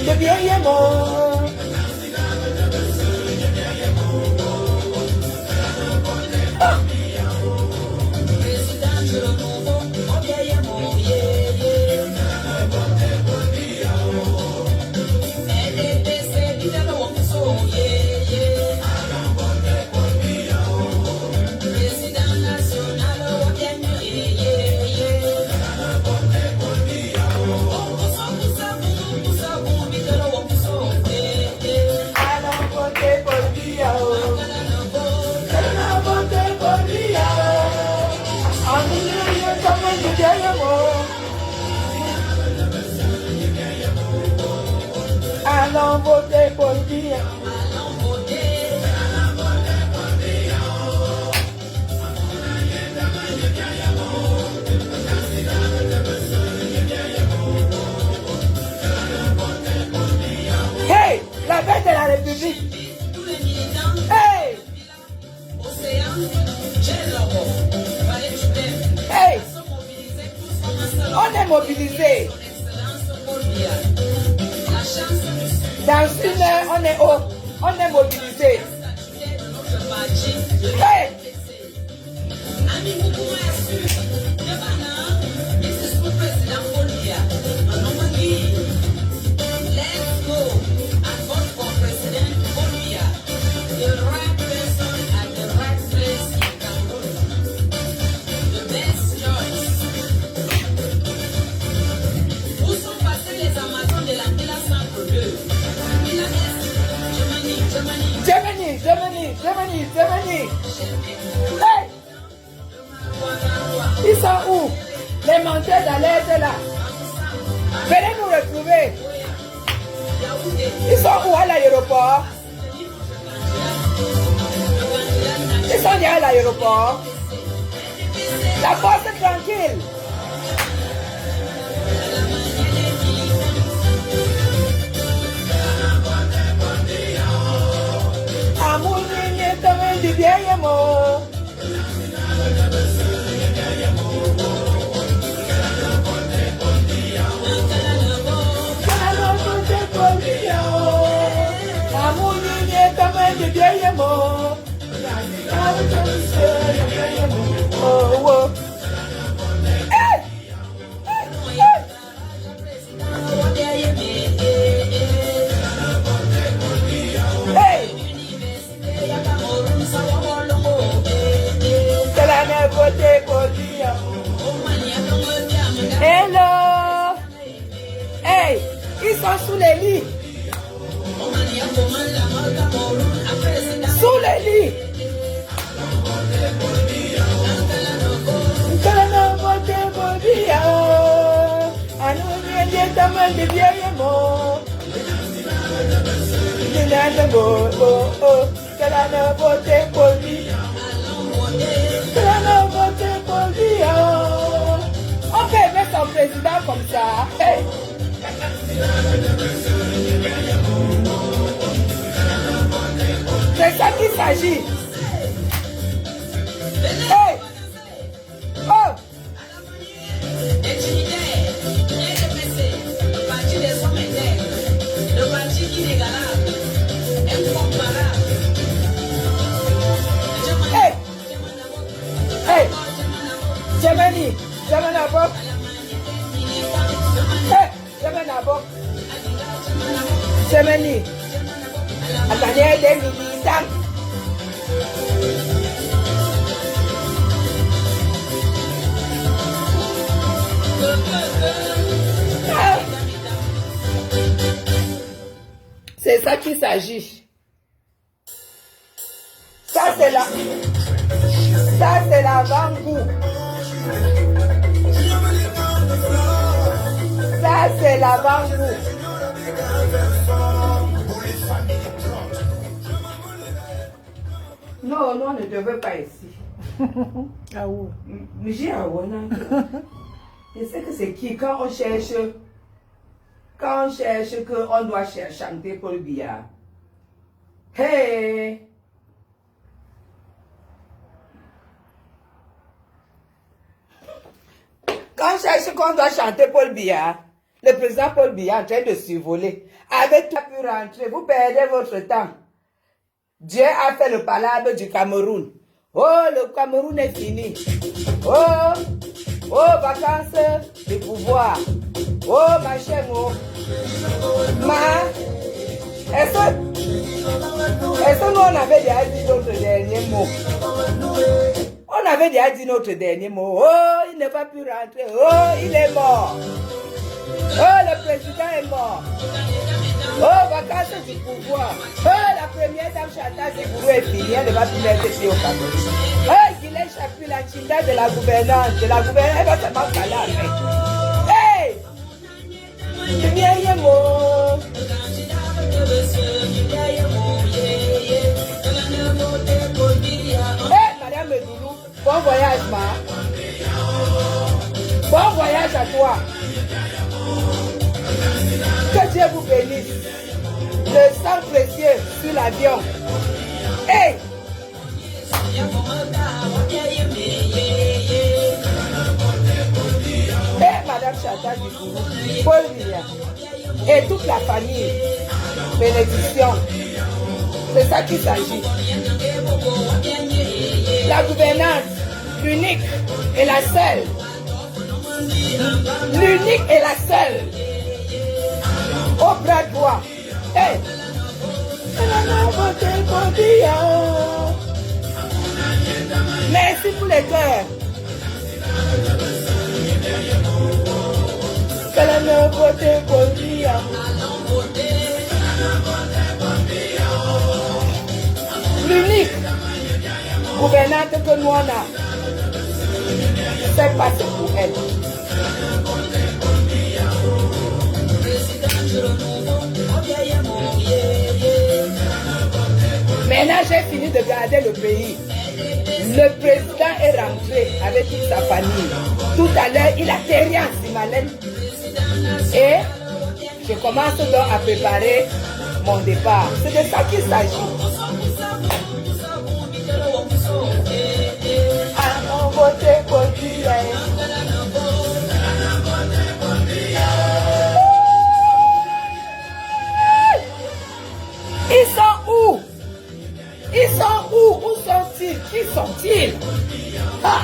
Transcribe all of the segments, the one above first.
de vieilles mots. Allons voter pour Biya. Hey, la fête de la République. Hey, hey, on est mobilisés. Dans une heure, on est mobilisés. Hey! Germany. Hey! Ils sont où? Les menteurs d'alerte là. Venez nous retrouver. Ils sont où à l'aéroport? Ils sont déjà à l'aéroport. La force est tranquille. De vieilles mots. Hello! Hey! Ils sont sous les lits! Sous les lits! On peut aimer son président comme ça. Hey. C'est ça qu'il s'agit. Hey. Oh. Hey. Hey. Germany d'abord. Hey, Germany d'abord. Germany. Attendez, des militants. C'est ça qu'il s'agit. Ça c'est l'avant-goût. Ça c'est l'avant-goût. Non, on ne te veut pas ici. Ah où? J'ai un je sais que c'est qui quand on cherche qu'on doit chanter Paul Biya. Hey! Quand on cherche qu'on doit chanter Paul Biya, le président Paul Biya en train de survoler. Avec tout pu rentrer, vous perdez votre temps. Dieu a fait le palabre du Cameroun. Oh, le Cameroun est fini. Oh, oh, vacances du pouvoir. Oh, ma chère mot. Est-ce que nous on avait déjà dit notre dernier mot? On avait déjà dit notre dernier mot. Oh, il n'a pas pu rentrer. Oh, il est mort. Oh, le président est mort. Oh, vacances du pouvoir. Oh, la première dame Chantal Zibourou est finie. Elle ne va plus mettre ici au Cameroun. Oh, Guilhem Chapuis, la chinda de la gouvernance. Elle va seulement caler avec. Hey! C'est bien, il est mort. Hey, Madame Medoulou, bon voyage, ma. Bon voyage à toi. Que Dieu vous bénisse. Le sang précieux sur l'avion. Hey! Hey, Madame Chantal Zibourou, Paul Biya et toute la famille. Bénédiction. C'est ça qu'il s'agit. La gouvernance, l'unique et la seule. L'unique et la seule. Au bras droit. Hey! Merci pour les cœurs. L'unique gouvernante que nous on a, c'est passé pour elle. Maintenant, j'ai fini de garder le pays. Le président est rentré avec toute sa famille. Tout à l'heure, il a terri en Simalène. Et je commence donc à préparer mon départ. C'est de ça qu'il s'agit. Ils sont où? Ils sont où? Où sont-ils? Qui sont-ils? Ah.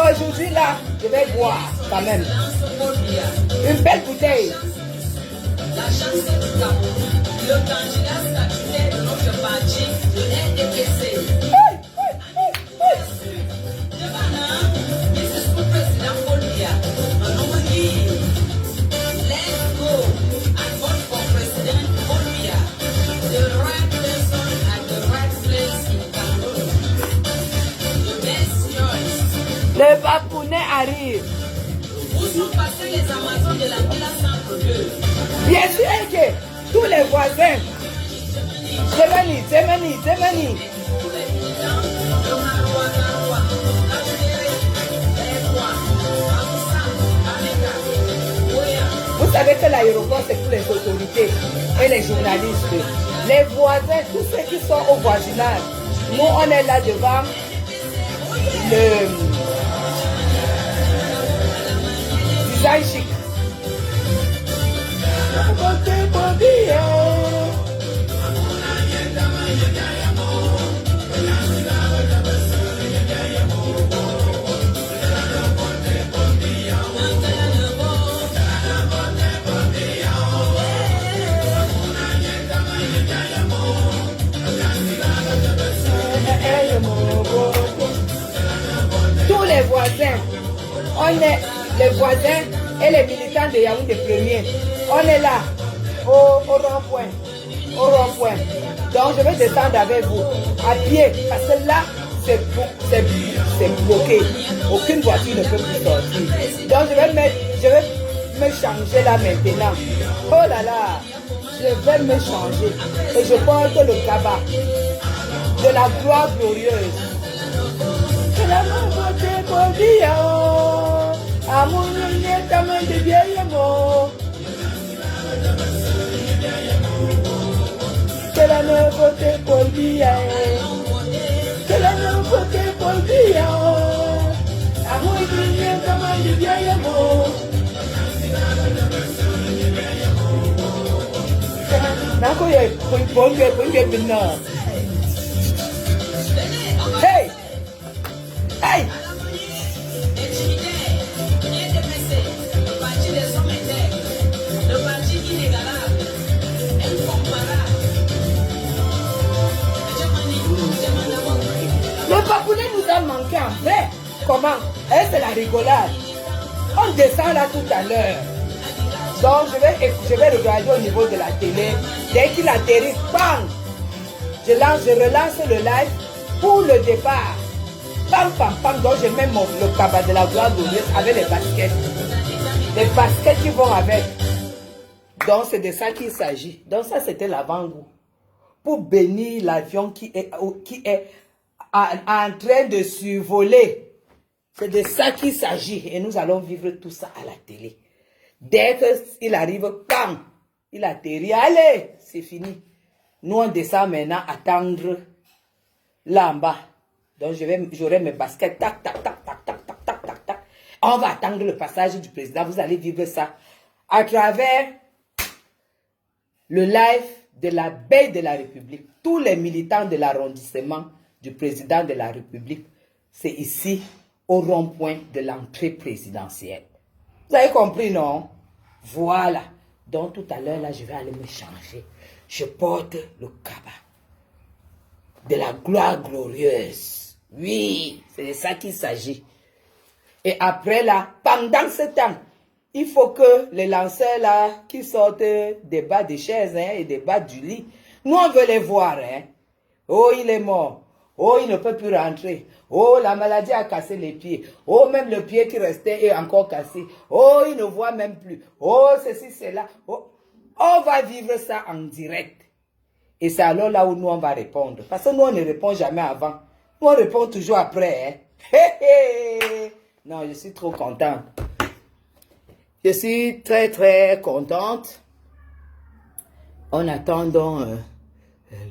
Aujourd'hui là, je vais boire quand même. Une belle bouteille. La chance du Cameroun, le candidat statutaire de notre parti venait décaisser. This is for President Paul Biya. Let's go and vote for President Paul Biya. The right person at the right place in Cameroon. The best choice. Le Papounet arrive. Où sont passés les Amazones de la Villa Centre 2? Bien sûr que tous les voisins. Zemani. Tous les militants de Maroua, Vous savez que l'aéroport c'est pour les autorités et les journalistes. Les voisins, tous ceux qui sont au voisinage. Nous on est là devant le design chic. Tous les voisins, on est les voisins et les militants de Yaoundé Premier. On est là, au rond-point. Donc je vais descendre avec vous, à pied, parce que là, c'est bloqué. Aucune voiture ne peut plus sortir. Donc je vais me changer là maintenant. Oh là là, je vais me changer. Et je porte le cabas de la gloire glorieuse. Bia, amour, taman de vieille mort. Que la nouveauté pour Bia, que la nouveauté pour Bia, amour, taman de vieille mort. Nako ye ponge bina. Hey! Hey! Le papounet nous a manqué en vrai. Comment? C'est la rigolade. On descend là tout à l'heure. Donc je vais regarder au niveau de la télé. Dès qu'il atterrit, bang! Je relance le live pour le départ. Pam, pam, pam. Donc je mets le cabas de la gloire glorieuse avec les baskets. Les baskets qui vont avec. Donc c'est de ça qu'il s'agit. Donc ça c'était l'avant-goût. Pour bénir l'avion qui est en train de survoler. C'est de ça qu'il s'agit. Et nous allons vivre tout ça à la télé. Dès qu'il arrive, bam, il atterrit. Allez, c'est fini. Nous, on descend maintenant attendre là en bas. Donc, j'aurai mes baskets. Tac, tac, tac, tac, tac, tac, tac, tac, tac. On va attendre le passage du président. Vous allez vivre ça à travers le live de la baie de la République. Tous les militants de l'arrondissement du président de la République, c'est ici, au rond-point de l'entrée présidentielle. Vous avez compris, non? Voilà. Donc, tout à l'heure, là, je vais aller me changer. Je porte le cabas de la gloire glorieuse. Oui, c'est de ça qu'il s'agit. Et après, là, pendant ce temps, il faut que les lanceurs, là, qui sortent des bas des chaises et des bas du lit, nous, on veut les voir. Hein. Oh, il est mort. Oh, il ne peut plus rentrer. Oh, la maladie a cassé les pieds. Oh, même le pied qui restait est encore cassé. Oh, il ne voit même plus. Oh, ceci, cela. Oh, on va vivre ça en direct. Et c'est alors là où nous, on va répondre. Parce que nous, on ne répond jamais avant. Nous, on répond toujours après. Hein. Hé, hé. Non, je suis trop contente. Je suis très, très contente. En attendant,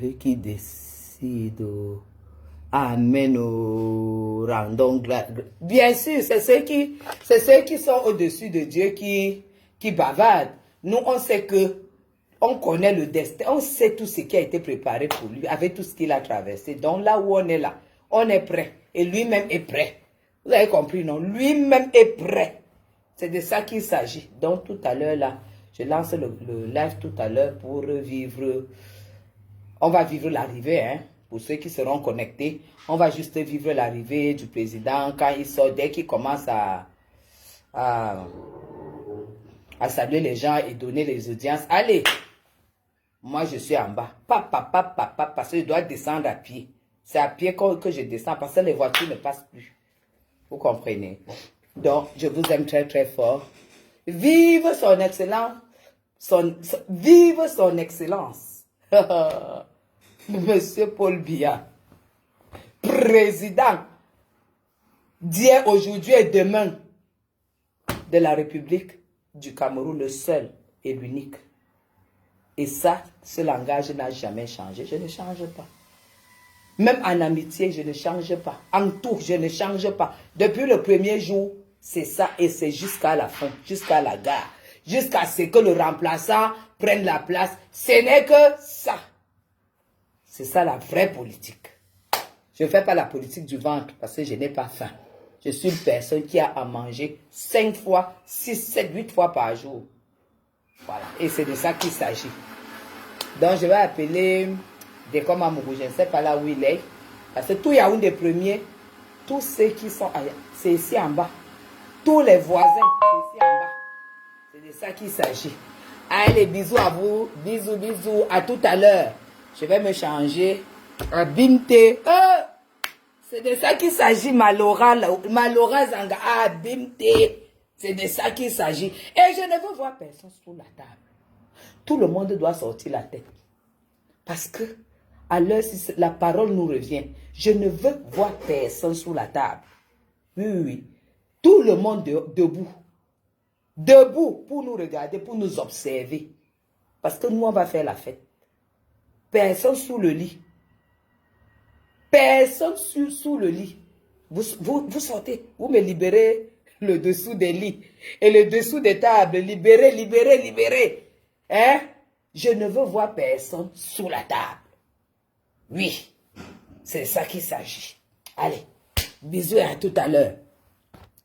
lui qui décide... Amen, nous rendons grâce. Bien sûr, c'est ceux qui sont au-dessus de Dieu qui bavardent. Nous, on sait que, on connaît le destin, on sait tout ce qui a été préparé pour lui, avec tout ce qu'il a traversé. Donc là où on est là, on est prêt. Et lui-même est prêt. Vous avez compris, non? Lui-même est prêt. C'est de ça qu'il s'agit. Donc tout à l'heure, là, je lance le live tout à l'heure pour vivre. On va vivre l'arrivée, hein. Pour ceux qui seront connectés, on va juste vivre l'arrivée du président quand il sort, dès qu'il commence à saluer les gens et donner les audiences. Allez, moi je suis en bas. Parce que je dois descendre à pied. C'est à pied que je descends parce que les voitures ne passent plus. Vous comprenez? Donc, je vous aime très très fort. Vive son excellence. Vive son excellence. Monsieur Paul Biya, président d'hier, aujourd'hui et demain de la République du Cameroun, le seul et l'unique. Et ça, ce langage n'a jamais changé. Je ne change pas. Même en amitié, je ne change pas. En tout, je ne change pas. Depuis le premier jour, c'est ça et c'est jusqu'à la fin, jusqu'à la gare. Jusqu'à ce que le remplaçant prenne la place. Ce n'est que ça. C'est ça la vraie politique. Je ne fais pas la politique du ventre parce que je n'ai pas faim. Je suis une personne qui a à manger 5 fois, 6, 7, 8 fois par jour. Voilà. Et c'est de ça qu'il s'agit. Donc je vais appeler Décom Amourou. Je ne sais pas là où il est. Parce que tout Yaoundé premiers, tous ceux qui sont c'est ici en bas. Tous les voisins, c'est ici en bas. C'est de ça qu'il s'agit. Allez, bisous à vous. Bisous, bisous. À tout à l'heure. Je vais me changer à Bimte. C'est de ça qu'il s'agit, Malora Zanga. Ah, Bimte. C'est de ça qu'il s'agit. Et je ne veux voir personne sous la table. Tout le monde doit sortir la tête. Parce que, à l'heure, si la parole nous revient, je ne veux voir personne sous la table. Oui, oui, oui. Tout le monde debout. Debout pour nous regarder, pour nous observer. Parce que nous, on va faire la fête. Personne sous le lit. Personne sous le lit. Vous sortez, vous me libérez le dessous des lits et le dessous des tables. Libérez, libérez, libérez. Hein? Je ne veux voir personne sous la table. Oui, c'est ça qu'il s'agit. Allez, bisous et à tout à l'heure.